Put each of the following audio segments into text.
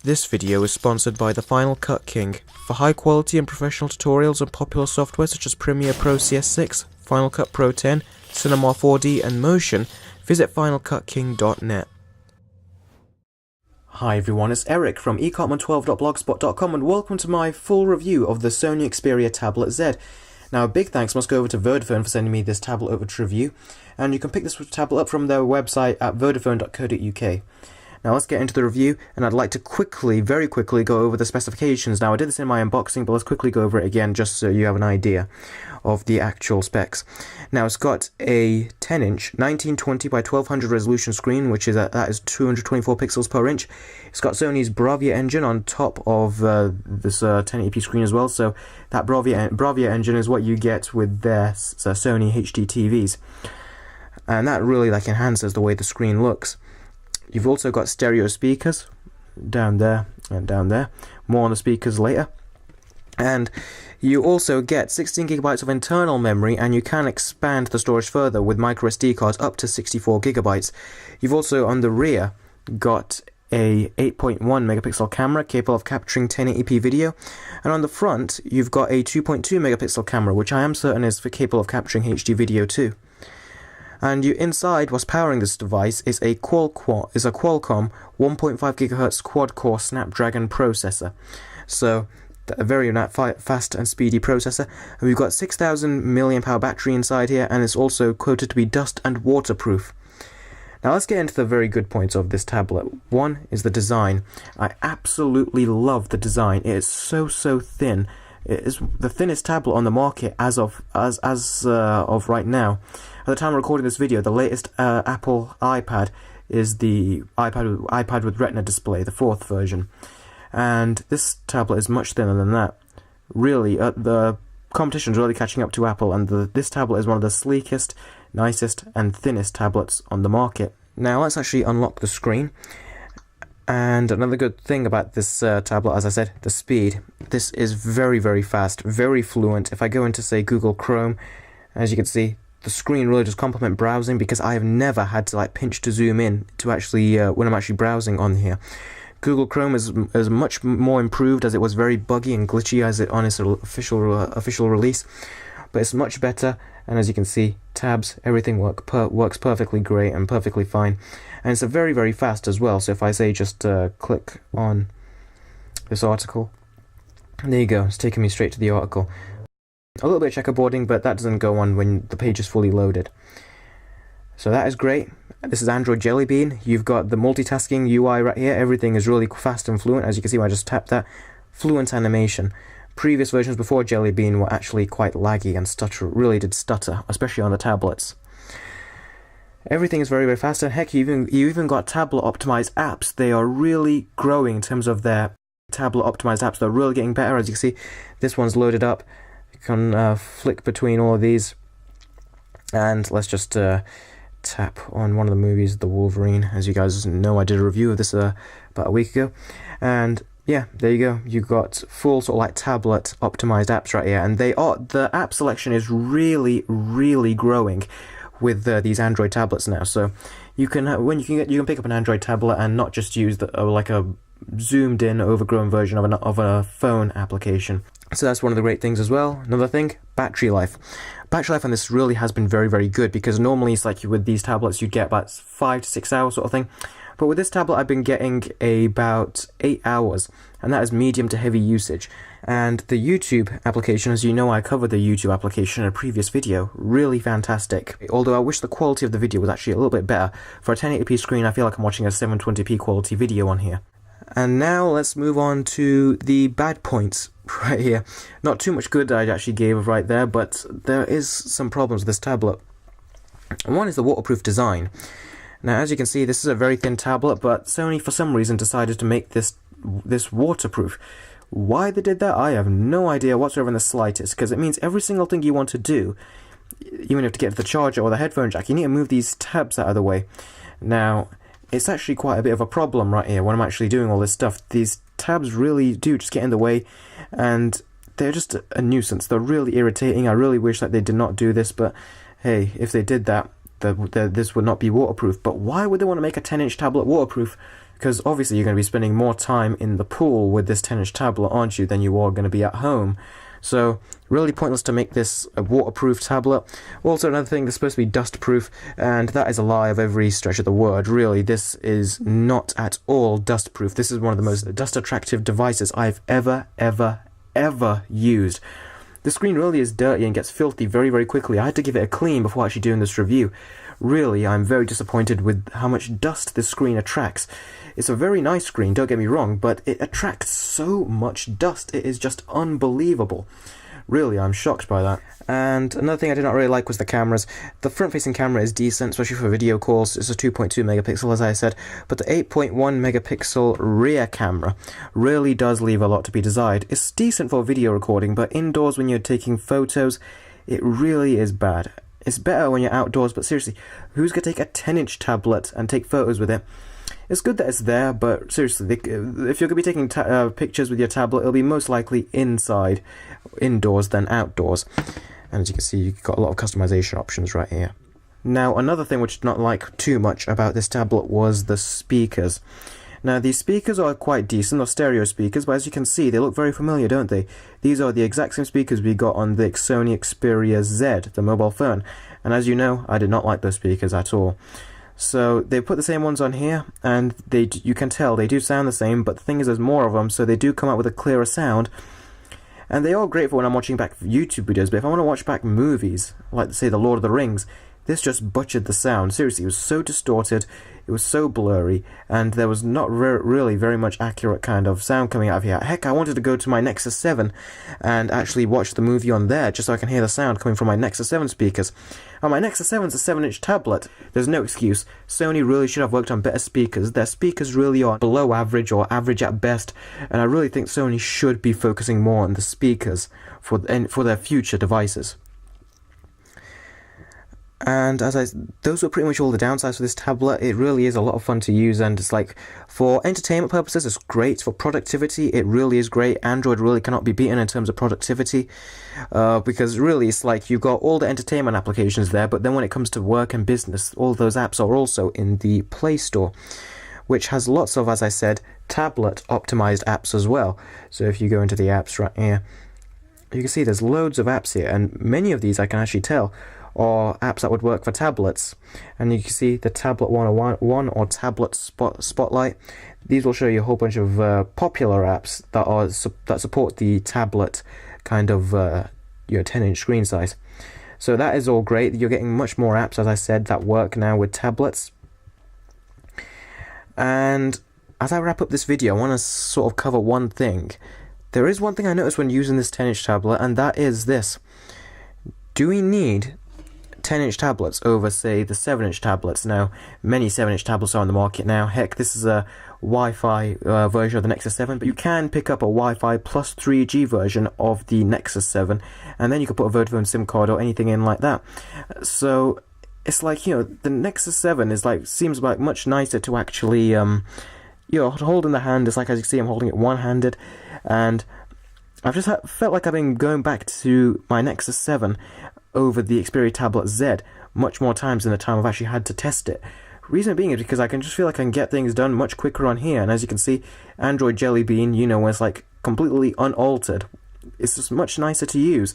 This video is sponsored by the Final Cut King. For high quality and professional tutorials on popular software such as Premiere Pro CS6, Final Cut Pro 10, Cinema 4D and Motion, visit finalcutking.net. Hi everyone, it's Eric from ecartman12.blogspot.com and welcome to my full review of the Sony Xperia Tablet Z. Now a big thanks must go over to Vodafone for sending me this tablet over to review, and you can pick this tablet up from their website at vodafone.co.uk. Now let's get into the review, and I'd like to very quickly go over the specifications. Now I did this in my unboxing, but let's quickly go over it again just so you have an idea of the actual specs. Now it's got a 10-inch 1920 by 1200 resolution screen, which is that is 224 pixels per inch. It's got Sony's Bravia engine on top of this 1080p screen as well, so that Bravia engine is what you get with their Sony HD TVs, and that really enhances the way the screen looks. You've also got stereo speakers down there and down there. More on the speakers later. And you also get 16GB of internal memory, and you can expand the storage further with microSD cards up to 64GB. You've also on the rear got a 8.1 megapixel camera capable of capturing 1080p video, and on the front you've got a 2.2 megapixel camera, which I am certain is capable of capturing HD video too. And inside, what's powering this device is a Qualcomm 1.5 GHz quad-core Snapdragon processor. So, a very fast and speedy processor. And we've got 6,000 mAh battery inside here, and it's also quoted to be dust and waterproof. Now let's get into the very good points of this tablet. One is the design. I absolutely love the design. It is so thin. It is the thinnest tablet on the market as of right now. At the time of recording this video, the latest Apple iPad is the iPad with Retina display, the 4th version, and this tablet is much thinner than that. Really, the competition is really catching up to Apple, and this tablet is one of the sleekest, nicest, and thinnest tablets on the market. Now let's actually unlock the screen. And another good thing about this tablet, as I said, the speed. This is very fast, very fluent. If I go into, say, Google Chrome, as you can see, the screen really does complement browsing, because I have never had to pinch to zoom in to actually when I'm actually browsing on here. Google Chrome is much more improved, as it was very buggy and glitchy as it on its official release, but it's much better. And as you can see, tabs, everything works perfectly great and perfectly fine, and it's very fast as well. So if I say just click on this article, there you go, it's taking me straight to the article. A little bit of checkerboarding, but that doesn't go on when the page is fully loaded. So that is great. This is Android Jelly Bean. You've got the multitasking UI right here. Everything is really fast and fluent. As you can see when I just tapped that, fluent animation. Previous versions before Jelly Bean were actually quite laggy and really did stutter, especially on the tablets. Everything is very fast, and heck, you even got tablet optimized apps. They are really growing in terms of their tablet optimized apps. They're really getting better. As you can see, this one's loaded up. Can flick between all of these, and let's just tap on one of the movies, The Wolverine. As you guys know, I did a review of this about a week ago, and yeah, there you go. You got full tablet optimized apps right here, and the app selection is really growing with these Android tablets now. So you can pick up an Android tablet and not just use a zoomed in, overgrown version of a phone application. So that's one of the great things as well. Another thing, battery life. Battery life on this really has been very good, because normally it's with these tablets you'd get about 5 to 6 hours sort of thing. But with this tablet I've been getting about 8 hours, and that is medium to heavy usage. And the YouTube application, as you know, I covered the YouTube application in a previous video, really fantastic. Although I wish the quality of the video was actually a little bit better. For a 1080p screen, I feel like I'm watching a 720p quality video on here. And now let's move on to the bad points right here. Not too much good I actually gave right there, but there is some problems with this tablet. One is the waterproof design. Now as you can see, this is a very thin tablet, but Sony for some reason decided to make this waterproof. Why they did that, I have no idea whatsoever in the slightest, because it means every single thing you want to do, even if to get to the charger or the headphone jack, you need to move these tabs out of the way. Now it's actually quite a bit of a problem right here when I'm actually doing all this stuff. These tabs really do just get in the way, and they're just a nuisance. They're really irritating. I really wish that they did not do this, but hey, if they did that, this would not be waterproof. But why would they want to make a 10-inch tablet waterproof? because obviously you're going to be spending more time in the pool with this 10-inch tablet, aren't you, than you are going to be at home. So really pointless to make this a waterproof tablet. Also, another thing, it's supposed to be dust-proof, and that is a lie of every stretch of the word. Really, this is not at all dust-proof. This is one of the most dust-attractive devices I've ever used. The screen really is dirty and gets filthy very, very quickly. I had to give it a clean before actually doing this review. Really, I'm very disappointed with how much dust this screen attracts. It's a very nice screen, don't get me wrong, but it attracts so much dust. It is just unbelievable. Really, I'm shocked by that. And another thing I did not really like was the cameras. The front-facing camera is decent, especially for video calls. It's a 2.2 megapixel, as I said, but the 8.1 megapixel rear camera really does leave a lot to be desired. It's decent for video recording, but indoors when you're taking photos, it really is bad. It's better when you're outdoors, but seriously, who's going to take a 10-inch tablet and take photos with it? It's good that it's there, but seriously, if you're going to be taking pictures with your tablet, it'll be most likely indoors than outdoors. And as you can see, you've got a lot of customization options right here. Now, another thing which I did not like too much about this tablet was the speakers. Now, these speakers are quite decent, they're stereo speakers, but as you can see, they look very familiar, don't they? These are the exact same speakers we got on the Sony Xperia Z, the mobile phone. And as you know, I did not like those speakers at all. So they put the same ones on here, and you can tell they do sound the same, but the thing is there's more of them, so they do come out with a clearer sound. And they are great for when I'm watching back YouTube videos, but if I want to watch back movies, like say The Lord of the Rings, this just butchered the sound. Seriously, it was so distorted, it was so blurry, and there was not really very much accurate kind of sound coming out of here. Heck, I wanted to go to my Nexus 7 and actually watch the movie on there, just so I can hear the sound coming from my Nexus 7 speakers. And my Nexus 7 is a 7-inch tablet. There's no excuse. Sony really should have worked on better speakers. Their speakers really are below average or average at best, and I really think Sony should be focusing more on the speakers for their future devices. And those were pretty much all the downsides for this tablet. It really is a lot of fun to use, and it's like, for entertainment purposes, it's great. For productivity, it really is great. Android really cannot be beaten in terms of productivity, because really it's like you've got all the entertainment applications there, but then when it comes to work and business, all those apps are also in the Play Store, which has lots of, as I said, tablet optimized apps as well. So if you go into the apps right here, you can see there's loads of apps here, and many of these I can actually tell or apps that would work for tablets. And you can see the Tablet 101 or Tablet Spotlight. These will show you a whole bunch of popular apps that support the tablet kind of 10-inch screen size. So that is all great. You're getting much more apps, as I said, that work now with tablets. And as I wrap up this video, I want to sort of cover one thing. There is one thing I noticed when using this 10-inch tablet, and that is this. Do we need 10-inch tablets over, say, the 7-inch tablets? Now, many 7-inch tablets are on the market now. Heck, this is a Wi-Fi version of the Nexus 7, but you can pick up a Wi-Fi plus 3G version of the Nexus 7, and then you can put a Vodafone SIM card or anything in like that. So it's like, the Nexus 7 is seems like much nicer to actually hold in the hand. It's like, as you can see, I'm holding it one-handed, and I've just felt like I've been going back to my Nexus 7 over the Xperia Tablet Z much more times than the time I've actually had to test it. Reason being is because I can just feel like I can get things done much quicker on here, and as you can see, Android Jelly Bean, when it's like completely unaltered, it's just much nicer to use,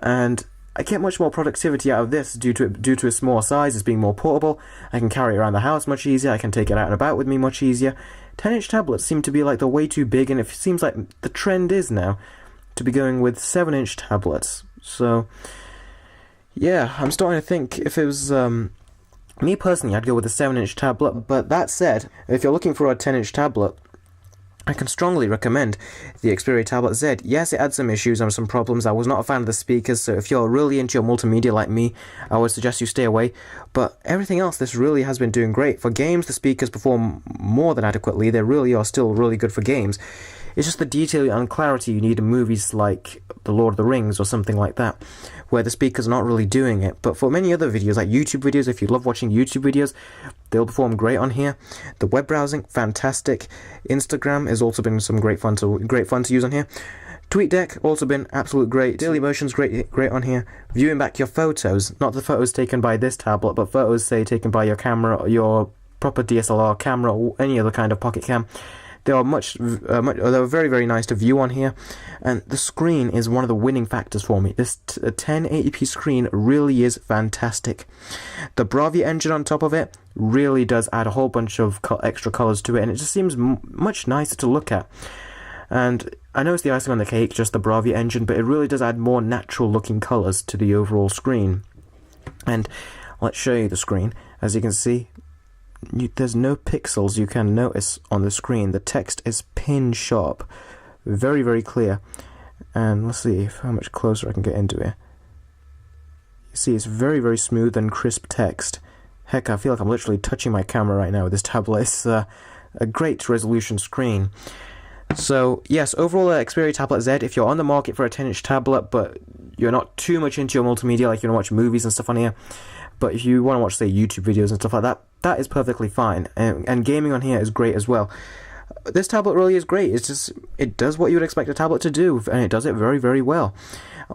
and I get much more productivity out of this due to its small size. It's being more portable. I can carry it around the house much easier. I can take it out and about with me much easier. 10-inch tablets seem to be like they're way too big, and it seems like the trend is now to be going with 7-inch tablets. So yeah, I'm starting to think if it was me personally, I'd go with a 7-inch tablet. But that said, if you're looking for a 10-inch tablet, I can strongly recommend the Xperia Tablet Z. Yes, it had some issues and some problems. I was not a fan of the speakers, so if you're really into your multimedia like me, I would suggest you stay away. But everything else, this really has been doing great. For games, the speakers perform more than adequately. They really are still really good for games. It's just the detail and clarity you need in movies like The Lord of the Rings or something like that, where the speakers are not really doing it. But for many other videos, like YouTube videos, if you love watching YouTube videos, they'll perform great on here. The web browsing, fantastic. Instagram has also been some great fun to use on here. TweetDeck also been absolute great. Dailymotion's great on here. Viewing back your photos, not the photos taken by this tablet, but photos, say, taken by your camera, your proper DSLR camera or any other kind of pocket cam. They are they're very, very nice to view on here, and the screen is one of the winning factors for me. This 1080p screen really is fantastic. The Bravia engine on top of it really does add a whole bunch of extra colors to it, and it just seems much nicer to look at. And I know it's the icing on the cake, just the Bravia engine, but it really does add more natural looking colors to the overall screen. And let's show you the screen. As you can see, there's no pixels you can notice on the screen. The text is pin sharp, very, very clear. And let's see how much closer I can get into it. You see, it's very, very smooth and crisp text. Heck, I feel like I'm literally touching my camera right now with this tablet. It's a great resolution screen. So yes, overall Xperia Tablet Z, if you're on the market for a 10-inch tablet but you're not too much into your multimedia, like you want to watch movies and stuff on here, but if you want to watch, say, YouTube videos and stuff like that, that is perfectly fine. And gaming on here is great as well. This tablet really is great. It's just, it does what you would expect a tablet to do, and it does it very, very well.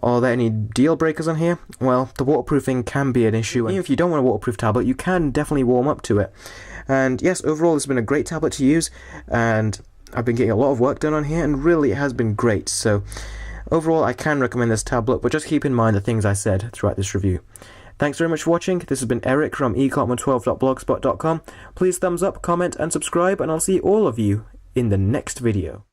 Are there any deal breakers on here? Well, the waterproofing can be an issue. Even if you don't want a waterproof tablet, you can definitely warm up to it. And yes, overall, it's been a great tablet to use, and I've been getting a lot of work done on here, and really it has been great. So overall, I can recommend this tablet, but just keep in mind the things I said throughout this review. Thanks very much for watching. This has been Eric from ecartman12.blogspot.com. Please thumbs up, comment, and subscribe, and I'll see all of you in the next video.